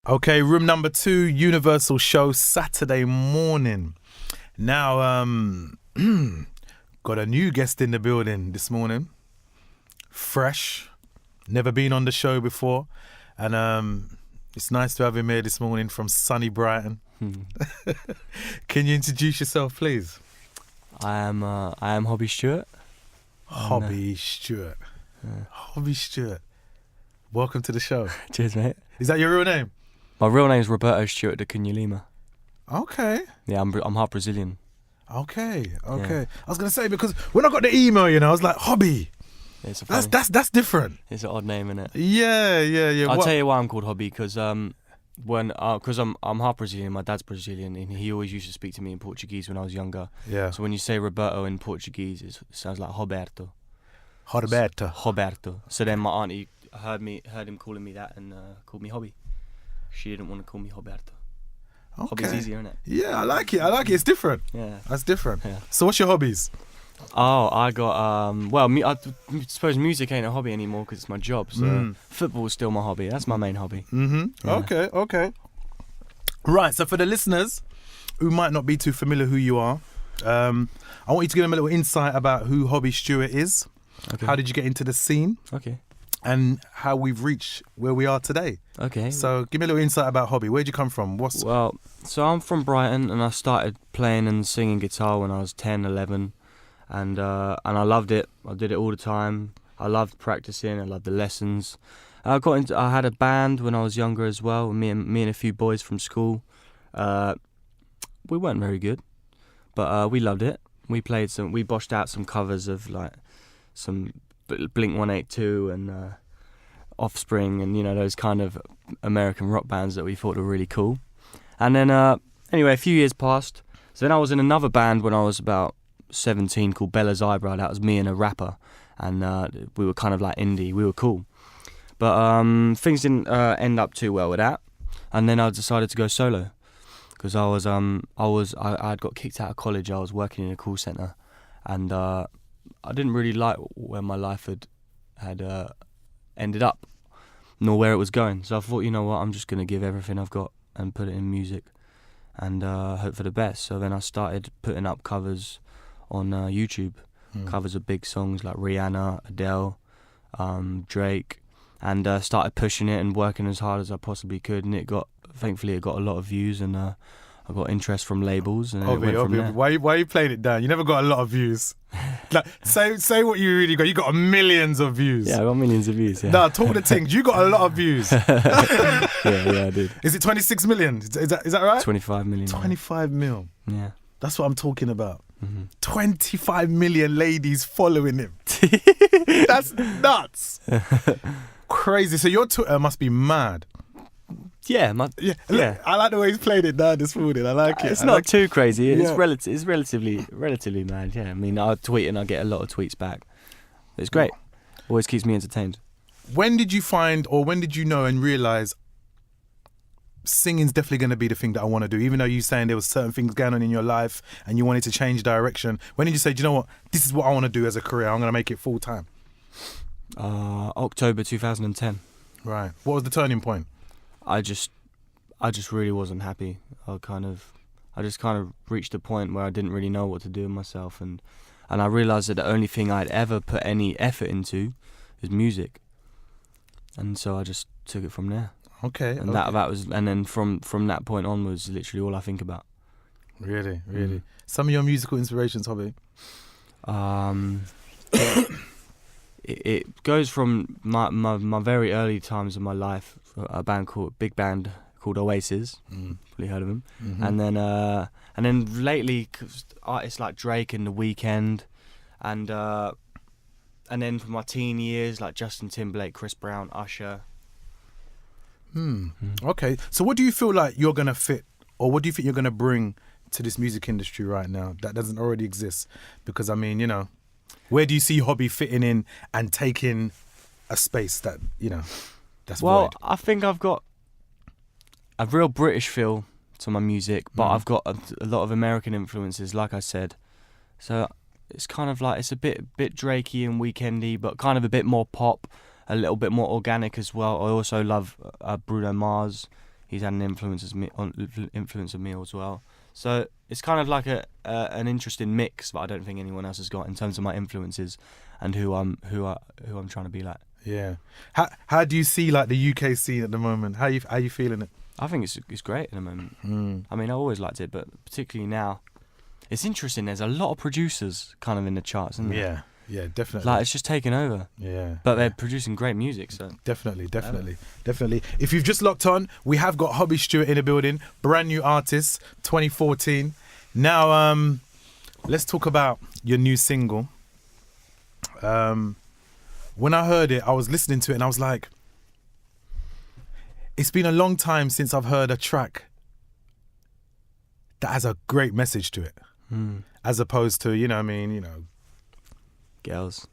Okay, room number 2, Universal Show, Saturday morning. Now, got a new guest in the building this morning. Fresh, never been on the show before. And it's nice to have him here this morning from sunny Brighton. Can you introduce yourself, please? I am Hobbie Stuart. Hobbie Stuart. Hobbie Stuart. Welcome to the show. Cheers, mate. Is that your real name? My real name is Roberto Stuart de Cunha Lima. Okay. Yeah, I'm half Brazilian. Okay. Yeah. I was gonna say, because when I got the email, I was like, Hobbie. It's That's different. It's an odd name, isn't it? Yeah. I'll tell you why I'm called Hobbie, because I'm half Brazilian. My dad's Brazilian, and he always used to speak to me in Portuguese when I was younger. Yeah. So when you say Roberto in Portuguese, it sounds like Roberto. Roberto. So then my auntie heard him calling me that and called me Hobbie. She didn't want to call me Roberto. Okay. Hobbie's easier, isn't it? Yeah, I like it. It's different. Yeah. That's different. Yeah. So what's your hobbies? Oh, I got I suppose music ain't a hobby anymore because it's my job. So football's still my hobby. That's my main hobby. Mm-hmm. Yeah. Okay. Right. So for the listeners who might not be too familiar who you are, I want you to give them a little insight about who Hobbie Stuart is. Okay. How did you get into the scene? Okay. And how we've reached where we are today. Okay. So give me a little insight about Hobbie. Where'd you come from? Well, so I'm from Brighton, and I started playing and singing guitar when I was 10, 11, and I loved it. I did it all the time. I loved practicing. I loved the lessons. I had a band when I was younger as well. Me and a few boys from school. We weren't very good, but we loved it. We boshed out some covers of like some Blink 182 and Offspring and those kind of American rock bands that we thought were really cool. And then anyway, a few years passed. So then I was in another band when I was about 17 called Bella's Eyebrow. That was me and a rapper, and we were kind of like indie. We were cool, but things didn't end up too well with that. And then I decided to go solo because I had got kicked out of college. I was working in a call center, and I didn't really like where my life had ended up, nor where it was going. So I thought, you know what, I'm just going to give everything I've got and put it in music and hope for the best. So then I started putting up covers on YouTube, covers of big songs like Rihanna, Adele, Drake, and started pushing it and working as hard as I possibly could. And thankfully it got a lot of views, and I got interest from labels, and it went from there. Why are you playing it down? You never got a lot of views. Like, say what you really got. You got millions of views. Yeah, I got millions of views. Yeah. No, talk the things. You got a lot of views. yeah, I did. Is it 26 million? Is that right? 25 million. 25 mil. Yeah. That's what I'm talking about. Mm-hmm. 25 million ladies following him. That's nuts. Crazy. So your Twitter must be mad. Yeah. Look, I like the way he's played it down this morning. I like it. It's not too crazy. It's Yeah. It's relatively mad. Yeah. I mean, I tweet and I get a lot of tweets back. It's great. Always keeps me entertained. When did you find, or when did you know and realise singing's definitely going to be the thing that I want to do? Even though you're saying there was certain things going on in your life and you wanted to change direction. When did you say, do you know what? This is what I want to do as a career. I'm going to make it full time. October 2010. Right. What was the turning point? I just really wasn't happy. I just kind of reached a point where I didn't really know what to do with myself, and I realised that the only thing I'd ever put any effort into is music, and so I just took it from there. Okay. And that was, and then from that point on was literally all I think about. Really. Some of your musical inspirations, Hobbie? It goes from my very early times of my life, a big band called Oasis. Probably heard of them. Mm-hmm. And then lately, artists like Drake and The Weeknd, and then for my teen years, like Justin Timberlake, Chris Brown, Usher. Okay. So what do you feel like you're going to fit, or what do you think you're going to bring to this music industry right now that doesn't already exist? Because, I mean, where do you see Hobbie fitting in and taking a space that, that's void? I think I've got a real British feel to my music, but I've got a lot of American influences, like I said. So it's kind of like, it's a bit Drakey and Weekendy, but kind of a bit more pop, a little bit more organic as well. I also love Bruno Mars he's had an influence of me as well. So it's kind of like an interesting mix that I don't think anyone else has got in terms of my influences and who I'm trying to be like. Yeah. How do you see like the UK scene at the moment? How you feeling it? I think it's great at the moment. I mean, I always liked it, but particularly now, it's interesting. There's a lot of producers kind of in the charts, isn't there? Yeah, definitely. Like, it's just taken over. Yeah. But they're producing great music, so. Definitely. If you've just locked on, we have got Hobbie Stuart in the building, brand new artist, 2014. Now, let's talk about your new single. When I heard it, I was listening to it and I was like, it's been a long time since I've heard a track that has a great message to it. As opposed to, you know what I mean, you know, girls.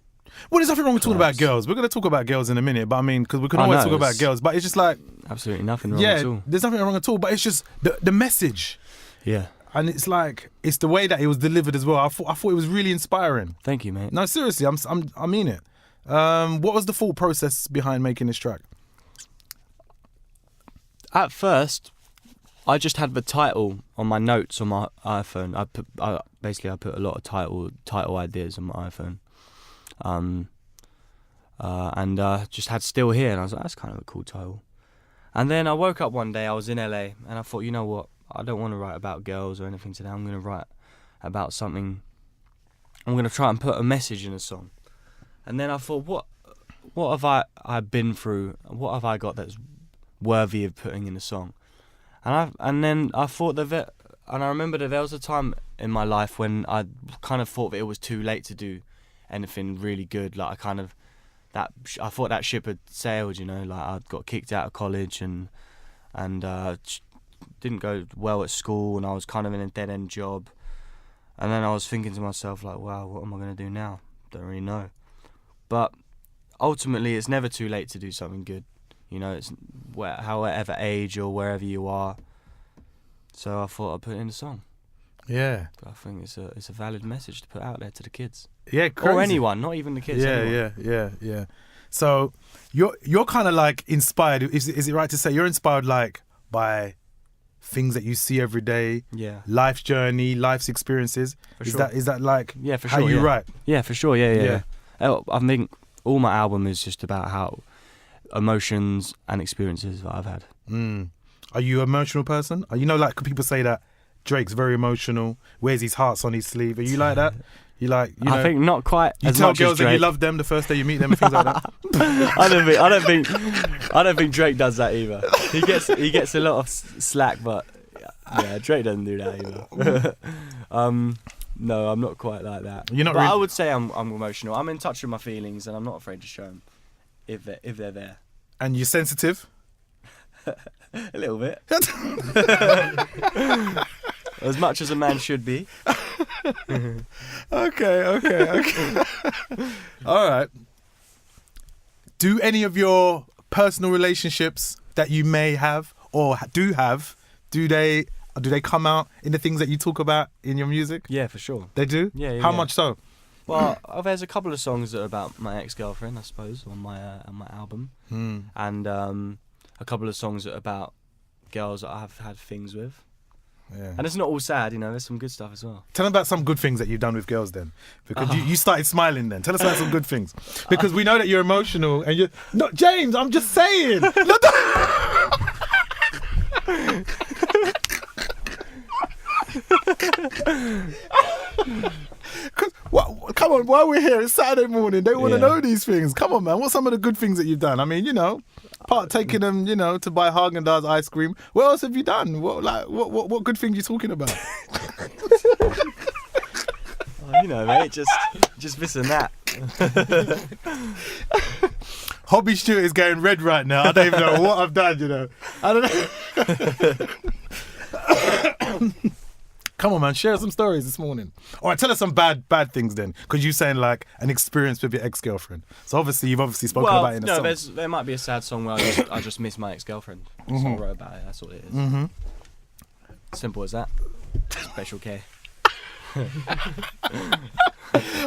Well, there's nothing wrong with talking about girls. We're going to talk about girls in a minute, but I mean, because we can always talk about girls, but it's just like... Absolutely nothing wrong at all. There's nothing wrong at all, but it's just the message. Yeah. And it's like, it's the way that it was delivered as well. I thought it was really inspiring. Thank you, mate. No, seriously, I mean it. What was the thought process behind making this track? At first, I just had the title on my notes on my iPhone. I put a lot of title ideas on my iPhone. And just had Still Here, and I was like, that's kind of a cool title. And then I woke up one day, I was in LA, and I thought, you know what, I don't want to write about girls or anything today. I'm going to write about something. I'm going to try and put a message in a song. And then I thought, what have I been through? What have I got that's worthy of putting in a song? And then I thought and I remember that there was a time in my life when I kind of thought that it was too late to do anything really good. Like I thought that ship had sailed, you know. Like, I got kicked out of college and didn't go well at school, and I was kind of in a dead end job. And then I was thinking to myself, like, wow, what am I going to do now? Don't really know. But ultimately, it's never too late to do something good. You know, it's however age or wherever you are. So I thought I'd put it in a song. Yeah. I think it's a valid message to put out there to the kids. Yeah, crazy. Or anyone, not even the kids. Yeah. So you're kind of like inspired. Is it right to say you're inspired like by things that you see every day? Yeah. Life's journey, life's experiences. For sure. Is that like for sure, how you write? Yeah, for sure. Yeah. I think all my album is just about how emotions and experiences that I've had. Are you an emotional person? You know, like people say that Drake's very emotional, wears his hearts on his sleeve. Are you like that? You like? You know, I think not quite. You as tell much girls as Drake. that you love them the first day you meet them and things like that. I don't think Drake does that either. He gets a lot of slack, but yeah, Drake doesn't do that either. No, I'm not quite like that. You're not. But really... I would say I'm emotional. I'm in touch with my feelings, and I'm not afraid to show them if they're there. And you're sensitive. A little bit. As much as a man should be. Okay. All right. Do any of your personal relationships that you may have or do they come out in the things that you talk about in your music? Yeah, for sure. They do? Yeah. How much so? Well, there's a couple of songs that are about my ex-girlfriend, I suppose, on my album. And a couple of songs that are about girls that I've had things with. Yeah. And it's not all sad, you know, there's some good stuff as well. Tell them about some good things that you've done with girls then. Because you started smiling then. Tell us about some good things. Because we know that you're emotional and you're... No, James, I'm just saying! Come on, while we're here, it's Saturday morning. They want to know these things. Come on, man. What's some of the good things that you've done? I mean, you know, taking them, you know, to buy Haagen-Dazs ice cream. What else have you done? What good things are you talking about? You know, mate, just this and that. Hobbie Stuart is going red right now. I don't even know what I've done, you know. I don't know. Come on, man, share some stories this morning. All right, tell us some bad things then, because you're saying like an experience with your ex-girlfriend. So you've spoken about it in a song. There might be a sad song where I just miss my ex-girlfriend. So I wrote about it, that's all it is. Simple as that. Special K.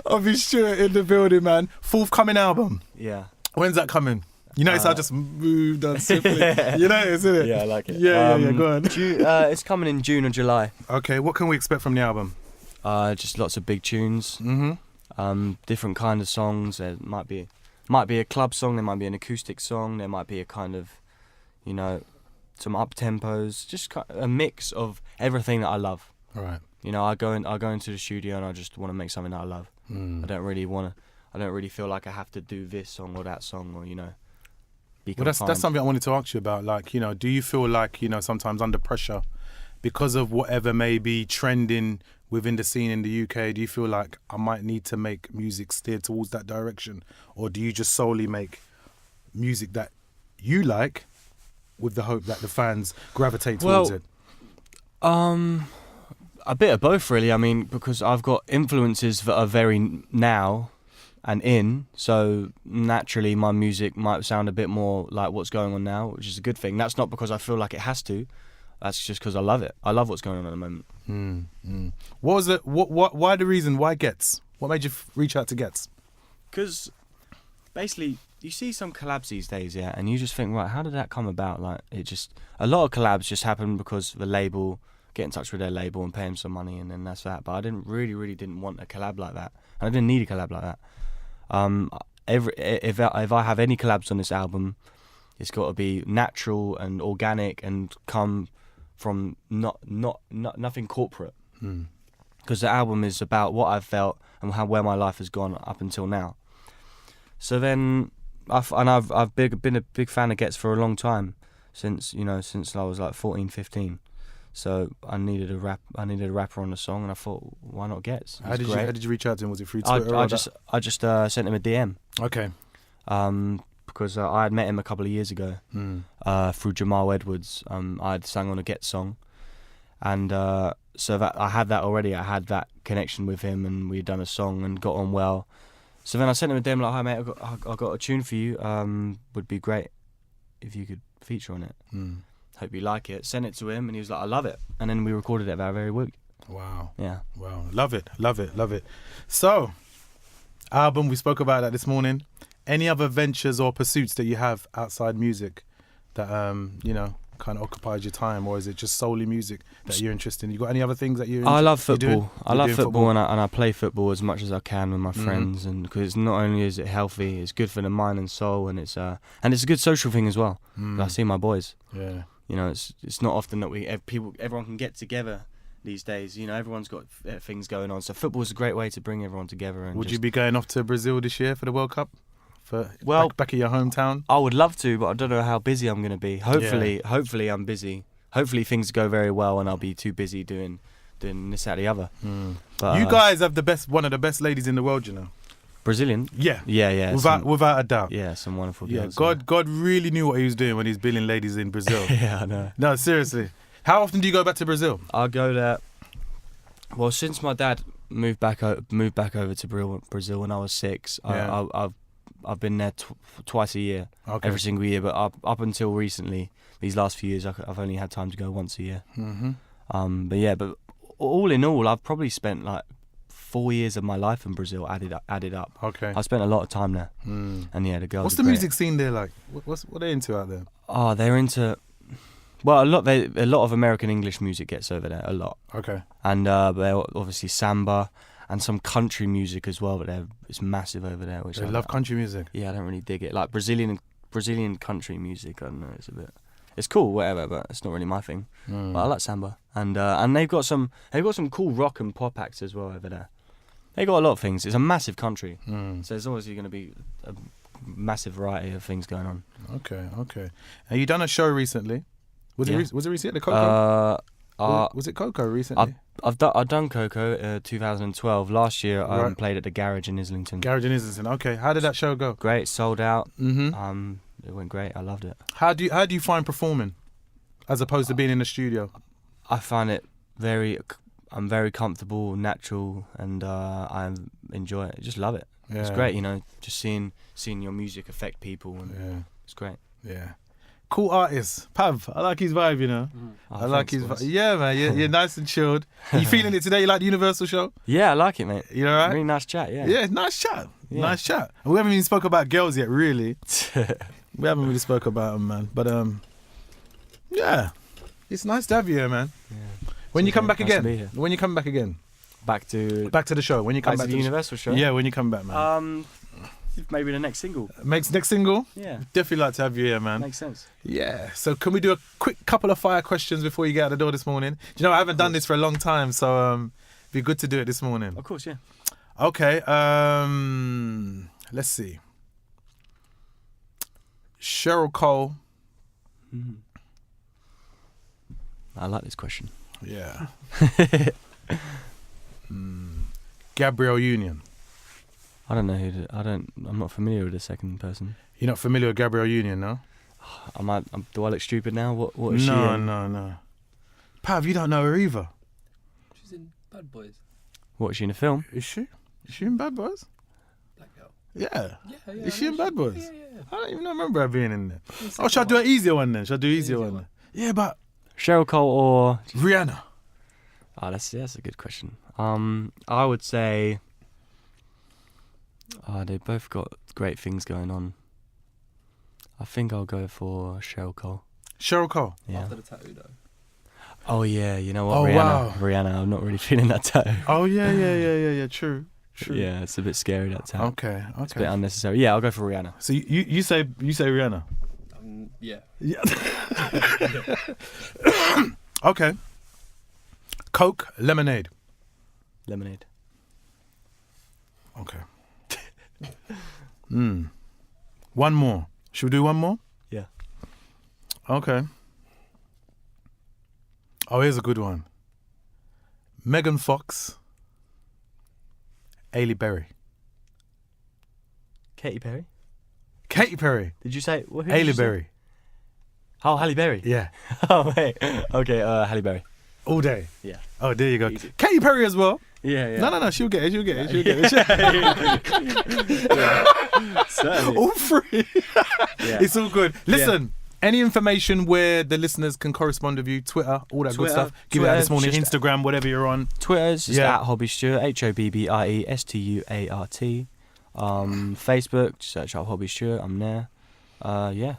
Hobbie Stuart in the building, man. Forthcoming album. Yeah. When's that coming? You notice I just moved on simply. You know, isn't it? Yeah, I like it. Yeah, go on. It's coming in June or July. Okay, what can we expect from the album? Just lots of big tunes. Different kind of songs. There might be a club song. There might be an acoustic song. There might be a kind of, you know, some up tempos. Just a mix of everything that I love. All right. You know, I go into the studio and I just want to make something that I love. I don't really feel like I have to do this song or that song, or, you know, be Well, confined. that's something I wanted to ask you about. Like, you know, do you feel like, you know, sometimes under pressure because of whatever may be trending within the scene in the UK, do you feel like I might need to make music steered towards that direction? Or do you just solely make music that you like with the hope that the fans gravitate towards it? A bit of both, really. I mean, because I've got influences that are very now and in, so naturally my music might sound a bit more like what's going on now, which is a good thing. That's not because I feel like it has to. That's just because I love it. I love what's going on at the moment. What was it? Why the reason? Why Gets? What made you reach out to Gets? Because basically, you see some collabs these days, yeah, and you just think, right, how did that come about? Like, a lot of collabs just happen because the label get in touch with their label and pay them some money, and then that's that. But I really didn't want a collab like that, and I didn't need a collab like that. If I have any collabs on this album, it's got to be natural and organic and come from nothing corporate. Because the album is about what I've felt and where my life has gone up until now. So then, I've been a big fan of Gets for a long time, since I was like 14, 15. So I needed a rapper on the song, and I thought, why not Gets? How did you reach out to him? Was it through Twitter? I just sent him a DM. Okay. Because I had met him a couple of years ago through Jamal Edwards. I had sung on a Gets song, and so that I had that already. I had that connection with him, and we'd done a song and got on well. So then I sent him a DM like, "Hi mate, I got a tune for you. Would be great if you could feature on it. Hope you like it." Sent it to him, and he was like, "I love it." And then we recorded it that very week. Wow. Yeah. Wow. Love it. So, album, we spoke about that this morning. Any other ventures or pursuits that you have outside music that kind of occupies your time, or is it just solely music that you're interested in? You got any other things that I love football. I love doing football, and I play football as much as I can with my friends, and because not only is it healthy, it's good for the mind and soul, and it's a good social thing as well. I see my boys. Yeah. You know, it's not often that everyone can get together these days. You know, everyone's got things going on, so football is a great way to bring everyone together. And would you be going off to Brazil this year for the World Cup? Back at your hometown? I would love to, but I don't know how busy I'm going to be. Hopefully I'm busy. Hopefully things go very well, and I'll be too busy doing this, that, the other. But, you guys have one of the best ladies in the world, you know. Brazilian? Yeah. Yeah. Without a doubt. Yeah, some wonderful girls. Yeah, God really knew what he was doing when he was billing ladies in Brazil. Yeah, I know. No, seriously. How often do you go back to Brazil? I go there. Well, since my dad moved back over to Brazil when I was 6, I've been there twice a year, every single year. But up until recently, these last few years, I've only had time to go once a year. But all in all, I've probably spent like 4 years of my life in Brazil added up. Okay. I spent a lot of time there, and the girls. What's the music scene there like? What are they into out there? Oh, they're into. Well, a lot of American English music gets over there, a lot. Okay. And they're obviously samba and some country music as well, but it's massive over there. Which They love country music. Yeah, I don't really dig it. Like Brazilian country music, I don't know, it's cool, whatever, but it's not really my thing. But I like samba, and they've got some cool rock and pop acts as well over there. They got a lot of things. It's a massive country, so there's obviously going to be a massive variety of things going on. Okay. Have you done a show recently? Was it recently at the Coco? Was it Coco recently? I've done Coco 2012. Last year I played at the Garage in Islington. Okay. How did that show go? Great, sold out. It went great. I loved it. How do you find performing, as opposed to being in the studio? I find it I'm very comfortable, natural, and I enjoy it. I just love it. Yeah. It's great, just seeing your music affect people, and it's great. Yeah. Cool artist, Pav. I like his vibe, I like his vibe. Yeah, man. You're nice and chilled. Are you feeling it today? You like the Universal show? Yeah, I like it, mate. You all right? Really nice chat, yeah. Yeah, nice chat. Yeah. Nice chat. And we haven't even spoke about girls yet, really. We haven't really spoke about him, man. But yeah, it's nice to have you here, man. Yeah. When you come back Nice to again? be here. When you come back again? Back to Back to the show. When you come back to the Universal show. Yeah, when you come back, man. Maybe the next single. Next single? Yeah, Definitely like to have you here, man. makes sense. Yeah. So can we do a quick couple of fire questions before you get out the door this morning? Do you know I haven't done this for a long time, so it'd be good to do it this morning. Of course, yeah. Okay. Let's see. Cheryl Cole. I like this question. Yeah. Gabrielle Union. I don't know I'm not familiar with the second person. You're not familiar with Gabrielle Union, no? Do I look stupid now? What is she No, in? no. Pav, you don't know her either. She's in Bad Boys. What, is she in a film? Is she? Is she in Bad Boys? Black girl. Yeah. Yeah. Is she in Bad Boys? Yeah. I don't even remember her being in there. Oh, shall I do an easier one then? Shall I do an easier one? Yeah, but Cheryl Cole or... Rihanna. Oh, that's a good question. I would say... they both got great things going on. I think I'll go for Cheryl Cole. Cheryl Cole. Yeah. After the tattoo though. Oh yeah, you know what? Oh, Rihanna. wow. Rihanna, I'm not really feeling that tattoo. Oh, yeah. True. Yeah, it's a bit scary, that tattoo. Okay. It's a bit unnecessary. Yeah, I'll go for Rihanna. So you say Rihanna. Yeah. Yeah. Okay. Coke, lemonade. Lemonade. Okay. One more. Should we do one more? Yeah. Okay. Oh, here's a good one. Megan Fox, Ailey Berry. Katy Perry? Katy Perry, Did you say... Who did you Ailey say? Berry. Oh, Halle Berry. Yeah. Oh, wait. Okay, Halle Berry. All day. Yeah. Oh, there you go. Easy. Katy Perry as well. Yeah. No. She'll get it. Certainly. All three. Yeah. It's all good. Listen, any information where the listeners can correspond with you, Twitter, all that good Twitter, stuff, give it out this morning, just- Instagram, whatever you're on. Twitter's just Yeah. at Hobbie Stuart, HOBBIESTUART. Facebook, just search up Hobbie Stuart, I'm there. Yeah,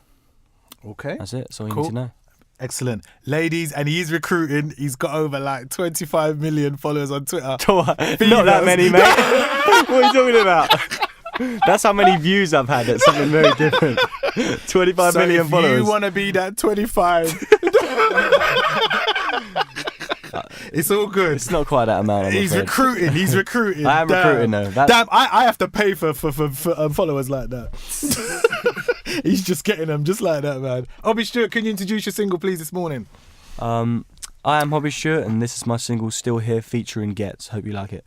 Okay. that's it. That's all you Cool. need to know. Excellent. Ladies, and he's recruiting. He's got over like 25 million followers on Twitter. Not that many, mate. What are you talking about? That's how many views I've had. It's something very different. 25 So million if followers. you want to be that 25, it's all good. It's not quite that amount. I'm He's afraid. recruiting. He's recruiting. I am recruiting though. Damn, I have to pay for followers like that. He's just getting them just like that, man. Hobbie Stuart, can you introduce your single, please, this morning? I am Hobbie Stuart, and this is my single "Still Here" featuring Gets. Hope you like it.